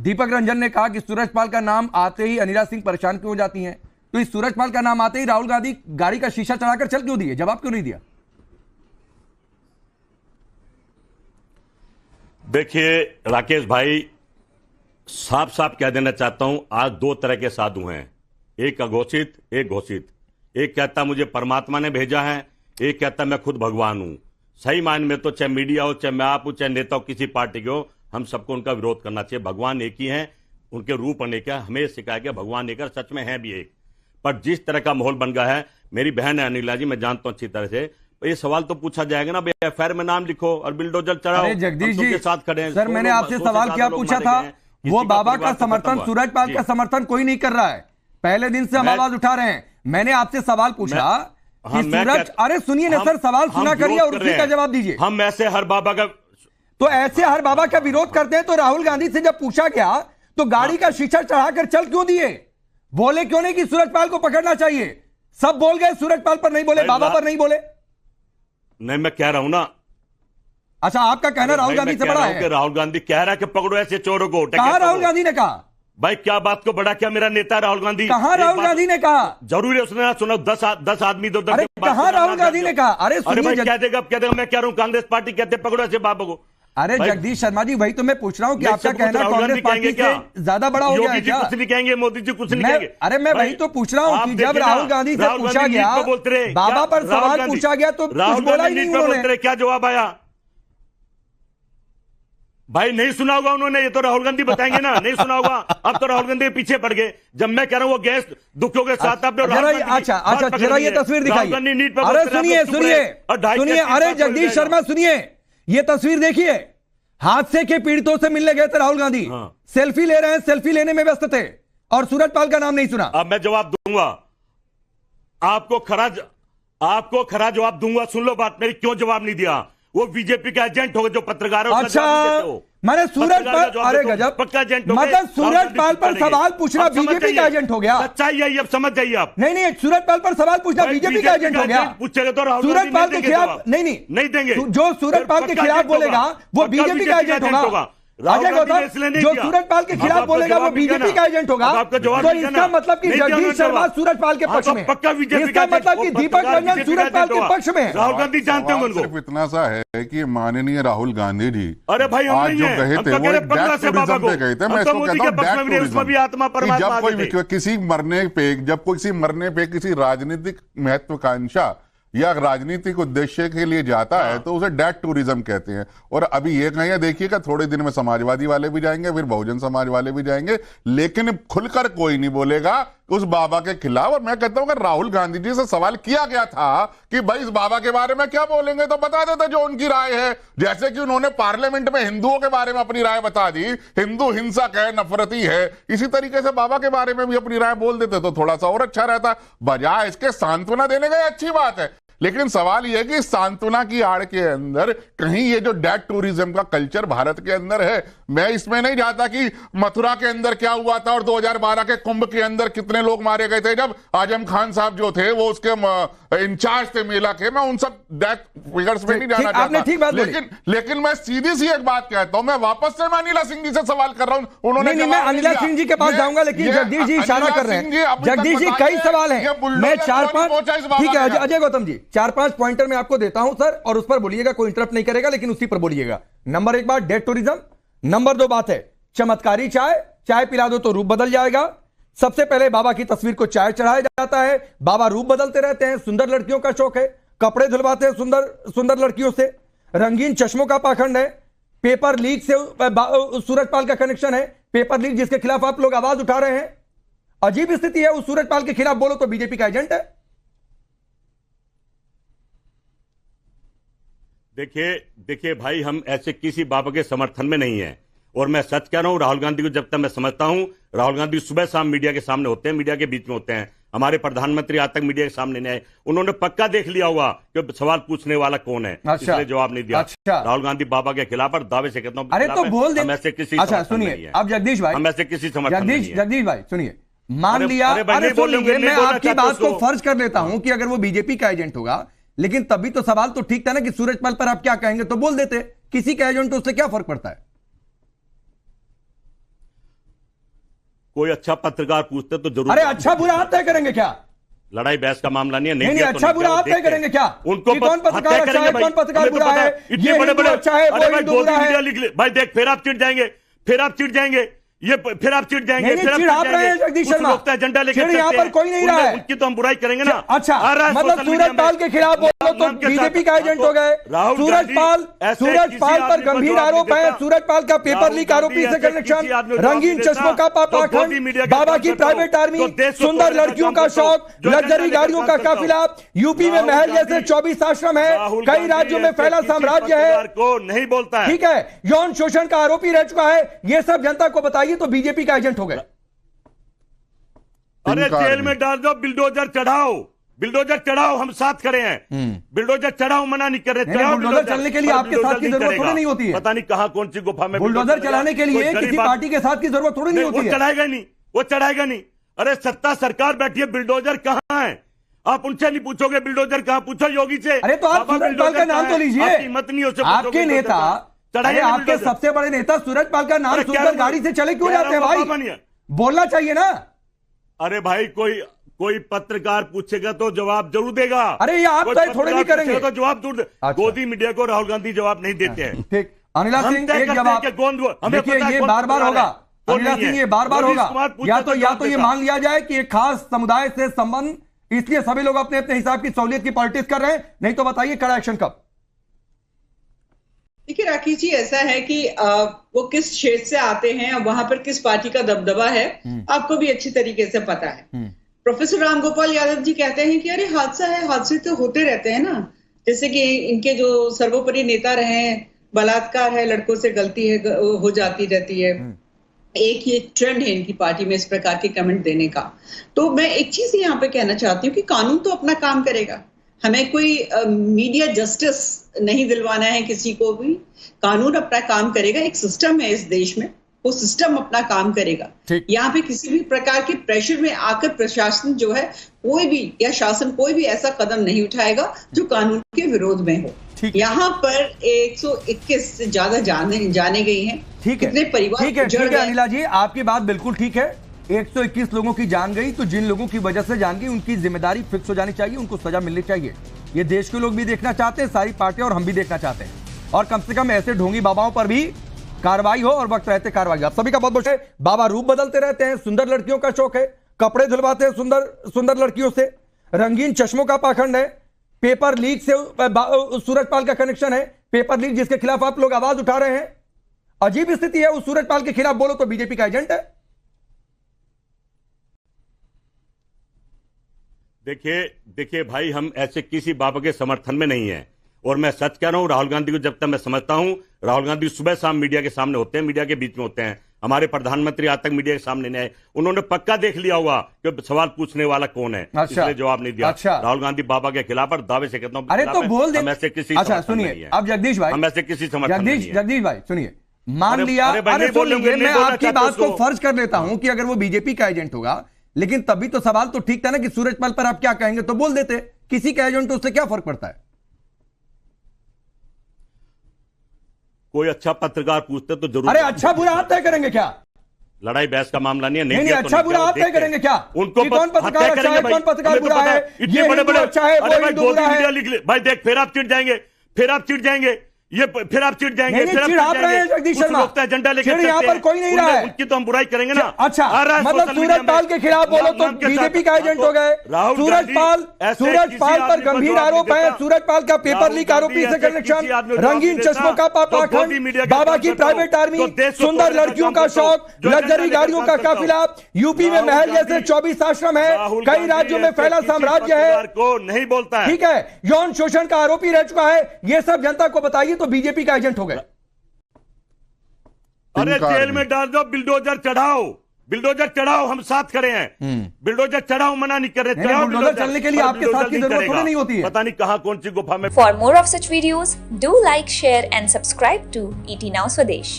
दीपक रंजन ने कहा कि सूरजपाल का नाम आते ही अनिला सिंह परेशान क्यों हो जाती हैं, तो इस सूरजपाल का नाम आते ही राहुल गांधी गाड़ी का शीशा चढ़ाकर चल क्यों दिए, जवाब क्यों नहीं दिया? देखिए राकेश भाई, साफ साफ कह देना चाहता हूं, आज दो तरह के साधु हैं, एक अघोषित एक घोषित। एक कहता मुझे परमात्मा ने भेजा है, एक कहता मैं खुद भगवान हूं। सही मायने में तो चाहे मीडिया हो, चाहे मैं आप हो, चाहे नेता हो, किसी पार्टी के हो, हम सबको उनका विरोध करना चाहिए। भगवान एक ही हैं, उनके रूप अनेक है, हमें सिखाया गया भगवान एक है, सच में है भी एक। पर जिस तरह का माहौल बन गया है, मेरी बहन है अनिला जी, मैं जानता हूं अच्छी तरह से, ये सवाल तो पूछा जाएगा ना, भाई एफआईआर में नाम लिखो और बिल्डोजर चढ़ाओ। जगदीश जी, साथ खड़े हैं। सर मैंने आपसे सवाल क्या पूछा था, वो बाबा का समर्थन, सूरजपाल का समर्थन कोई नहीं कर रहा है, पहले दिन से हम आवाज उठा रहे हैं। मैंने आपसे सवाल पूछा कि सूरज, अरे सुनिए ना सर, सवाल सुना करिए और उसी का जवाब दीजिए। हम ऐसे हर बाबा का, तो ऐसे हर बाबा का विरोध करते हैं, तो राहुल गांधी से जब पूछा गया तो गाड़ी का शीशा चढ़ाकर चल क्यों दिए, बोले क्यों नहीं कि सूरजपाल को पकड़ना चाहिए? सब बोल गए, सूरजपाल पर नहीं बोले, बाबा पर नहीं बोले। नहीं, मैं कह रहा हूं ना। अच्छा, आपका कहना राहुल गांधी से बड़ा है? राहुल गांधी कह रहा है कि पकड़ो ऐसे चोरों को। कहां राहुल गांधी ने कहा? भाई क्या बात को बड़ा, क्या मेरा नेता राहुल गांधी? कहां राहुल गांधी ने कहा? जरूर है, उसने सुना 10 आदमी दो। अरे कहां राहुल गांधी ने कहा? अरे भाई कह देगा, अब कह देगा मैं कह रहा हूं कांग्रेस पार्टी कहते पकड़ो ऐसे बाबा को। अरे जगदीश शर्मा जी, वही तो मैं पूछ रहा हूं कि आपका कहना कांग्रेस पार्टी से ज्यादा बड़ा हो गया है क्या? कुछ नहीं कहेंगे, मोदी जी कुछ नहीं कहेंगे। अरे मैं वही तो पूछ रहा हूं कि जब राहुल गांधी से पूछा गया, बाबा पर सवाल पूछा गया तो कुछ बोला ही नहीं उन्होंने। क्या जवाब आया? भाई नहीं सुना होगा उन्होंने, ये तो राहुल गांधी बताएंगे ना। नहीं सुना होगा, अब तो राहुल गांधी के पीछे पड़ गए। जब मैं कह रहा हूं वो गैस दुखों के साथ आपने अच्छा जरा ये तस्वीर दिखाइए। अरे सुनिए सुनिए सुनिए, अरे जगदीश शर्मा सुनिए, ये तस्वीर देखिए, हादसे के पीड़ितों से मिलने गए थे राहुल गांधी, सेल्फी ले रहे हैं, सेल्फी लेने में व्यस्त थे और सूरजपाल का नाम नहीं सुना। अब मैं जवाब दूंगा आपको, खरा जवाब दूंगा। सुन लो बात मेरी, क्यों जवाब नहीं दिया? वो बीजेपी का एजेंट होगा जो पत्रकार है। अच्छा, मैंने सूरजपाल, अरे गजब, पक्का एजेंट, मतलब सूरजपाल पर सवाल पूछना बीजेपी का एजेंट हो गया। सच्चाई है, अब समझ जाइए आप। नहीं, सूरजपाल पर सवाल पूछना बीजेपी का एजेंट हो गया। पूछेगा तो सूरजपाल के खिलाफ नहीं देंगे। जो सूरजपाल के खिलाफ बोलेगा वो बीजेपी का एजेंट होगा। अजय गौतम, जो सूरजपाल के खिलाफ बोलेगा वो बीजेपी का एजेंट होगा। तो इसका मतलब कि जगदीश शर्मा सूरजपाल के पक्ष में, इसका मतलब कि दीपक रंजन सूरजपाल के पक्ष में। राहुल गांधी जानते हैं उनको। सिर्फ इतना सा है कि माननीय राहुल गांधी जी, अरे भाई आज जो गए थे वो एक डेथ टूरिज्म पे गए थे। मैं इसको कहता हूँ डेथ टूरिज्म। जब कोई किसी मरने पे किसी राजनीतिक महत्वाकांक्षा या राजनीतिक उद्देश्य के लिए जाता है तो उसे डेथ टूरिज्म कहते हैं। और अभी ये कहिए, देखिएगा थोड़े दिन में समाजवादी वाले भी जाएंगे, फिर बहुजन समाज वाले भी जाएंगे, लेकिन खुलकर कोई नहीं बोलेगा उस बाबा के खिलाफ। और मैं कहता हूं अगर राहुल गांधी जी से सवाल किया गया था कि भाई इस बाबा के बारे में क्या बोलेंगे, तो बता देते जो उनकी राय है। जैसे कि उन्होंने पार्लियामेंट में हिंदुओं के बारे में अपनी राय बता दी, हिंदू हिंसक है, नफरती है, इसी तरीके से बाबा के बारे में भी अपनी राय बोल देते तो थोड़ा सा और अच्छा रहता। बजाय इसके सांत्वना देने का अच्छी बात है, लेकिन सवाल यह है कि सांत्वना की आड़ के अंदर कहीं ये जो डेथ टूरिज्म का कल्चर भारत के अंदर है, मैं इसमें नहीं जाता कि मथुरा के अंदर क्या हुआ था और 2012 के कुंभ के अंदर कितने लोग मारे गए थे जब आजम खान साहब जो थे वो उसके इंचार्ज थे मेला के। मैं उन सब डेथ फिगर्स में नहीं जाना चाहता, लेकिन मैं सीधी सी एक बात कहता हूं, मैं वापस से अनिला सिंह जी से सवाल कर रहा हूं। उन्होंने मैं अनिला सिंह जी के पास जाऊंगा, लेकिन जगदीश जी इशारा कर रहे हैं। जगदीश जी कई सवाल हैं, मैं 4-5, ठीक है अजय गौतम जी, 4-5 पॉइंटर मैं आपको देता हूं सर, और उस पर बोलिएगा, कोई इंटरप्ट नहीं करेगा, लेकिन उसी पर बोलिएगा। नंबर 1 बात डेथ टूरिज्म, नंबर 2 बात है चमत्कारी चाय पिला दो तो रूप बदल जाएगा। सबसे पहले बाबा की तस्वीर को चाय चढ़ाया जाता है, बाबा रूप बदलते रहते हैं, सुंदर लड़कियों का शौक है, कपड़े धुलवाते हैं सुंदर लड़कियों से, रंगीन चश्मों का पाखंड है, पेपर लीक से सूरजपाल का कनेक्शन है, पेपर लीक जिसके खिलाफ आप लोग आवाज उठा रहे हैं। अजीब स्थिति है, उस सूरजपाल के खिलाफ बोलो तो बीजेपी का एजेंट है। देखिए भाई, हम ऐसे किसी बाबा के समर्थन में नहीं है। और मैं सच कह रहा हूं, राहुल गांधी को जब तक मैं समझता हूं, राहुल गांधी सुबह शाम मीडिया के सामने होते हैं, मीडिया के बीच में होते हैं। हमारे प्रधानमंत्री आज तक मीडिया के सामने नहीं आए, उन्होंने पक्का देख लिया होगा कि सवाल पूछने वाला कौन है, इसलिए जवाब नहीं दिया। राहुल गांधी बाबा के खिलाफ और दावे से कहता हूं, अरे तो बोल दे। ऐसे किसी, अच्छा सुनिए, अब जगदीश भाई, हम ऐसे किसी समर्थन जगदीश भाई सुनिए, मान लिया, अरे सुन लीजिए, मैं आपकी बात को फर्ज कर लेता हूं कि अगर वो बीजेपी का एजेंट होगा, लेकिन तभी तो सवाल तो ठीक था ना कि सूरजपाल पर आप क्या कहेंगे, तो बोल देते, किसी का एजेंट उससे क्या फर्क पड़ता है। कोई अच्छा पत्रकार पूछते तो जरूर। अरे अच्छा बुरा आप तय करेंगे क्या? लड़ाई बहस का मामला नहीं है। नहीं, अच्छा बुरा आप तय करेंगे क्या? उनको कौन पत्रकार अच्छा है, कौन पत्रकार बुरा है, ये बड़े बड़े अच्छा है, वो हिंदू बुरा है। लिख ले भाई, देख फिर आप चिढ़ जाएंगे, फिर आप चिढ़ जाएंगे, ये फिर आप चिढ़ जाएंगे। चिढ़ आप रहे हैं जगदीश शर्मा, एजेंडा लेकर यहाँ पर कोई नहीं रहा है। उनकी तो हम बुराई करेंगे ना। अच्छा, मतलब सूरज पाल के खिलाफ बोलो तो बीजेपी का एजेंट हो गए। सूरज पाल पर गंभीर आरोप है। सूरज पाल का पेपर लीक आरोपी से कनेक्शन, रंगीन चश्मों का पापाखंड, बाबा की प्राइवेट आर्मी, सुंदर लड़कियों का शौक, लग्जरी गाड़ियों का काफिला, यूपी में महल जैसे 24 आश्रम है, कई राज्यों में फैला साम्राज्य है, को नहीं बोलता है, ठीक है, यौन शोषण का आरोपी रह चुका है। ये सब जनता को बताइए तो बीजेपी का एजेंट हो गए। अरे जेल में डाल दो, बिल्डोजर चढ़ाओ, बिल्डोजर चढ़ाओ, हम साथ खड़े हैं। बिल्डोजर चढ़ाओ, मना नहीं कर रहे। बुलडोजर चलने के लिए आपके साथ की जरूरत थोड़ी नहीं होती है। पता नहीं कहां कौन सी गुफा में बुलडोजर चलाने के लिए किसी पार्टी के साथ की जरूरत थोड़ी नहीं होती है। वो चढ़ाएगा नहीं, वो चढ़ाएगा नहीं। अरे सत्ता सरकार बैठी है, बिल्डोजर कहां है? आप उनसे नहीं पूछोगे बिल्डोजर कहां, पूछो योगी से। अरे तो आप सूरज पाल का नाम तो लीजिए, हिम्मत नहीं हो। आपके नेता, अरे आपके सबसे बड़े नेता सूरज पाल का नाम सुनकर गाड़ी से चले क्यों जाते हैं भाई? बोलना चाहिए ना। अरे भाई कोई पत्रकार पूछेगा तो जवाब जरूर देगा। अरे ये आप तो थोड़े नहीं करेंगे तो जवाब जरूर। गोदी मीडिया को राहुल गांधी जवाब नहीं देते हैं। ठीक, अनिला सिंह एक जवाब देखिए, ये बार बार होगा। अनिला सिंह ये बार बार होगा। या तो ये मान लिया जाए कि एक खास समुदाय से संबंध, इसलिए सभी लोग अपने अपने हिसाब की सहूलियत की पॉलिटिक्स कर रहे हैं, नहीं तो बताइए कड़ा एक्शन कब? देखिए राकेश जी, ऐसा है कि वो किस क्षेत्र से आते हैं और वहां पर किस पार्टी का दबदबा है आपको भी अच्छी तरीके से पता है। प्रोफेसर रामगोपाल यादव जी कहते हैं कि अरे हादसा है, हादसे तो होते रहते हैं ना। जैसे कि इनके जो सर्वोपरि नेता रहे हैं, बलात्कार है, लड़कों से गलती है हो जाती रहती है। एक ये ट्रेंड है इनकी पार्टी में इस प्रकार के कमेंट देने का। तो मैं एक चीज यहाँ पे कहना चाहती हूँ कि कानून तो अपना काम करेगा। हमें कोई मीडिया जस्टिस नहीं दिलवाना है किसी को भी। कानून अपना काम करेगा। एक सिस्टम है इस देश में, वो सिस्टम अपना काम करेगा। यहाँ पे किसी भी प्रकार के प्रेशर में आकर प्रशासन जो है कोई भी या शासन कोई भी ऐसा कदम नहीं उठाएगा जो कानून के विरोध में हो। यहाँ पर 121 से ज्यादा जाने गई हैं। ठीक है, कितने परिवार ठीक है अनिला जी, आपकी बात बिल्कुल ठीक है। 121 लोगों की जान गई, तो जिन लोगों की वजह से जान गई उनकी जिम्मेदारी फिक्स हो जानी चाहिए, उनको सजा मिलनी चाहिए। ये देश के लोग भी देखना चाहते हैं, सारी पार्टियां और हम भी देखना चाहते हैं। और कम से कम ऐसे ढोंगी बाबाओं पर भी कार्रवाई हो और वक्त रहते कार्रवाई। आप सभी का बहुत बहुत है। बाबा रूप बदलते रहते हैं, सुंदर लड़कियों का शौक है, कपड़े धुलवाते हैं सुंदर लड़कियों से, रंगीन चश्मों का पाखंड है, पेपर लीक से सूरज पाल का कनेक्शन है, पेपर लीक जिसके खिलाफ आप लोग आवाज उठा रहे हैं। अजीब स्थिति है, उस सूरज पाल के खिलाफ बोलो तो बीजेपी का एजेंट है। देखिए भाई, हम ऐसे किसी बाबा के समर्थन में नहीं है। और मैं सच कह रहा हूं, राहुल गांधी को जब तक मैं समझता हूं, राहुल गांधी सुबह शाम मीडिया के सामने होते हैं, मीडिया के बीच में होते हैं। हमारे प्रधानमंत्री आज तक मीडिया के सामने नहीं आए। उन्होंने पक्का देख लिया होगा कि सवाल पूछने वाला कौन है, इसलिए जवाब नहीं दिया। राहुल गांधी बाबा के खिलाफ और दावे से कहता हूं, अरे तो बोल दे। हम ऐसे किसी, अच्छा सुनिए, अब जगदीश भाई, हम ऐसे किसी समर्थन जगदीश भाई सुनिए, मान लिया, अरे सुन लीजिए, मैं आपकी बात को फर्ज कर लेता हूं कि अगर वो बीजेपी का एजेंट होगा, लेकिन तभी तो सवाल तो ठीक था ना कि सूरज पाल पर आप क्या कहेंगे, तो बोल देते। किसी का एजेंट, उससे क्या फर्क पड़ता है? कोई अच्छा पत्रकार पूछते तो जरूर। अरे अच्छा बुरा आप तय करेंगे क्या? लड़ाई बहस का मामला नहीं है। नहीं, अच्छा बुरा आप तय करेंगे क्या? उनको कौन पत्रकार अच्छा है, कौन पत्रकार बुरा है, ये बड़े बड़े अच्छा है, वो हिंदू बुरा है। लिख ले भाई, देख फिर आप चिढ़ जाएंगे, फिर आप चिढ़ जाएंगे, ये फिर आप चिढ़ जाएंगे। चिढ़ आप रहे हैं जगदीश शर्मा, एजेंडा लेकर यहाँ पर कोई नहीं रहा है। उनकी तो हम बुराई करेंगे ना। अच्छा, मतलब सूरज पाल के खिलाफ बोलो तो बीजेपी का एजेंट हो गए। सूरज पाल पर गंभीर आरोप है। सूरज पाल का पेपर लीक आरोपी से कनेक्शन, रंगीन चश्मों का पापाखंड, बाबा की प्राइवेट आर्मी, सुंदर लड़कियों का शौक, लग्जरी गाड़ियों का काफिला, यूपी में महल जैसे 24 आश्रम है, कई राज्यों में फैला साम्राज्य है, को नहीं बोलता है, ठीक है, यौन शोषण का आरोपी रह चुका है। ये सब जनता को बताइए तो बीजेपी का एजेंट हो गए। अरे जेल में डाल दो, बिल्डोजर चढ़ाओ, बिल्डोजर चढ़ाओ, हम साथ खड़े हैं। बिल्डोजर चढ़ाओ, मना नहीं कर रहे। बुलडोजर चलने के लिए आपके साथ की जरूरत थोड़ी नहीं होती है। पता नहीं कहां कौन सी गुफा में। For more of such videos, do like, share and subscribe to ET Now Swadesh.